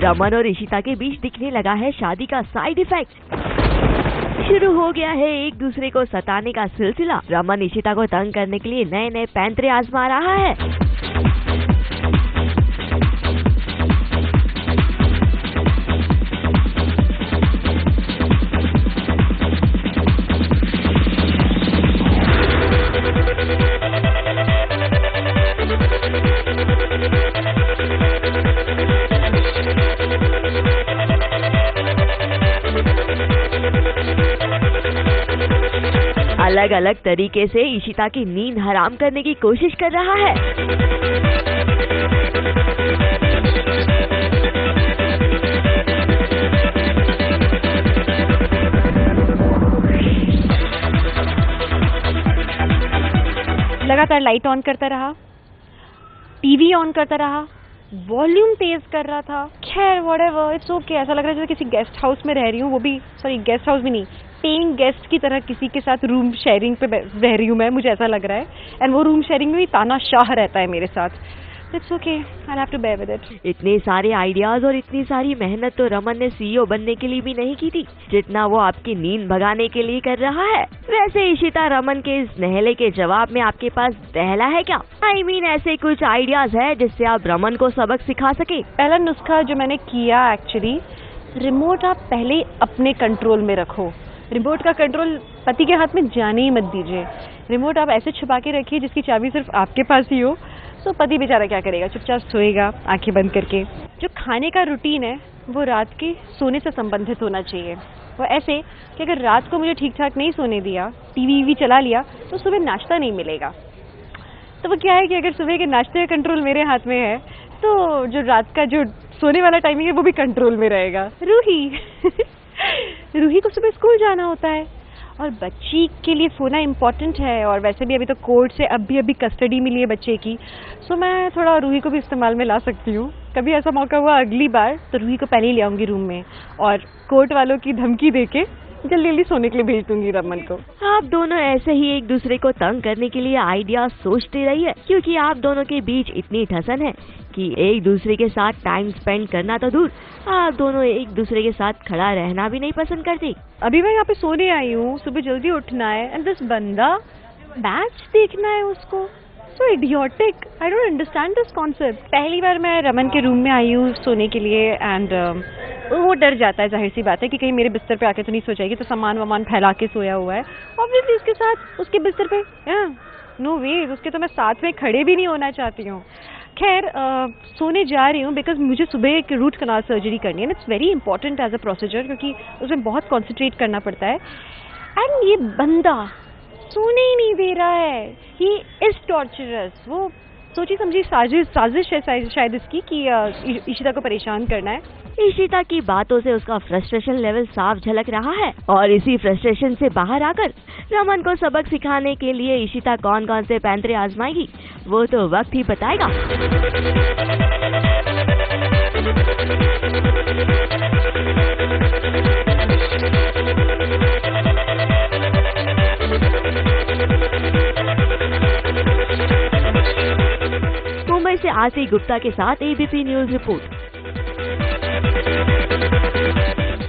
रमन और इशिता के बीच दिखने लगा है शादी का साइड इफेक्ट। शुरू हो गया है एक दूसरे को सताने का सिलसिला। रमन इशिता को तंग करने के लिए नए नए पैंतरे आजमा रहा है। अलग अलग तरीके से इशिता की नींद हराम करने की कोशिश कर रहा है। लगातार लाइट ऑन करता रहा, टीवी ऑन करता रहा, वॉल्यूम तेज कर रहा था। खैर व्हाटएवर, इट्स ओके। ऐसा लग रहा है जैसे किसी गेस्ट हाउस में रह रही हूँ, वो भी सॉरी गेस्ट हाउस भी नहीं, पेइंग गेस्ट की तरह किसी के साथ रूम शेयरिंग पे रह रही हूँ मैं, मुझे ऐसा लग रहा है। एंड वो रूम शेयरिंग में भी तानाशाह रहता है मेरे साथ। It's okay, I have to bear with it. इतने सारे आइडियाज और इतनी सारी मेहनत तो रमन ने सीईओ बनने के लिए भी नहीं की थी, जितना वो आपकी नींद भगाने के लिए कर रहा है। वैसे इशिता, रमन के इस नहले के जवाब में आपके पास पहला है क्या? आई मीन ऐसे कुछ आइडियाज है जिससे आप रमन को सबक सिखा सके? पहला नुस्खा जो मैंने किया एक्चुअली, रिमोट आप पहले ही अपने कंट्रोल में रखो। रिमोट का कंट्रोल पति के हाथ में जाने ही मत दीजिए। रिमोट आप ऐसे छुपा के रखिए जिसकी चाबी सिर्फ आपके पास ही हो। तो पति बेचारा क्या करेगा, चुपचाप सोएगा आंखें बंद करके। जो खाने का रूटीन है वो रात के सोने से संबंधित होना चाहिए। वो ऐसे कि अगर रात को मुझे ठीक ठाक नहीं सोने दिया, टीवी चला लिया, तो सुबह नाश्ता नहीं मिलेगा। तो वो क्या है कि अगर सुबह के नाश्ते का कंट्रोल मेरे हाथ में है, तो जो रात का जो सोने वाला टाइमिंग है वो भी कंट्रोल में रहेगा। रूही को सुबह स्कूल जाना होता है और बच्ची के लिए सोना इम्पोर्टेंट है। और वैसे भी अभी तो कोर्ट से अभी कस्टडी मिली है बच्चे की, सो मैं थोड़ा रूही को भी इस्तेमाल में ला सकती हूँ। कभी ऐसा मौका हुआ अगली बार तो रूही को पहले ही ले आऊंगी रूम में और कोर्ट वालों की धमकी देके जल्दी जल्दी सोने के लिए भेज दूंगी रमन को। आप दोनों ऐसे ही एक दूसरे को तंग करने के लिए आइडिया सोचते रहिए, क्योंकि आप दोनों के बीच इतनी ठसन है कि एक दूसरे के साथ टाइम स्पेंड करना तो दूर, आप दोनों एक दूसरे के साथ खड़ा रहना भी नहीं पसंद करते। अभी मैं यहाँ पे सोने आई हूँ, सुबह जल्दी उठना है, एंड दिस बंदा मैच देखना है उसको। So idiotic, I don't understand this concept. पहली बार मैं रमन के रूम में आई हूँ सोने के लिए, एंड वो डर जाता है, जाहिर सी बात है कि कहीं मेरे बिस्तर पे आके तो नहीं सो जाएगी, तो सामान वामान फैला के सोया हुआ है। ऑब्वियसली उसके साथ उसके बिस्तर पे नो वे, उसके तो मैं साथ में खड़े भी नहीं होना चाहती हूँ। खैर सोने जा रही हूँ बिकॉज मुझे सुबह एक रूट कनाल सर्जरी करनी है। It's very important as a procedure, क्योंकि उसमें बहुत कॉन्सेंट्रेट करना पड़ता है। एंड ये बंदा सोने ही नहीं दे रहा है। He is torturers. वो सोची समझी साजिश है शायद इसकी कि इशिता को परेशान करना है। इशिता की बातों से उसका फ्रस्ट्रेशन लेवल साफ झलक रहा है, और इसी फ्रस्ट्रेशन से बाहर आकर रमन को सबक सिखाने के लिए इशिता कौन कौन से पैंतरे आजमाएगी वो तो वक्त ही बताएगा। मुंबई से आरसी गुप्ता के साथ एबीपी न्यूज रिपोर्ट।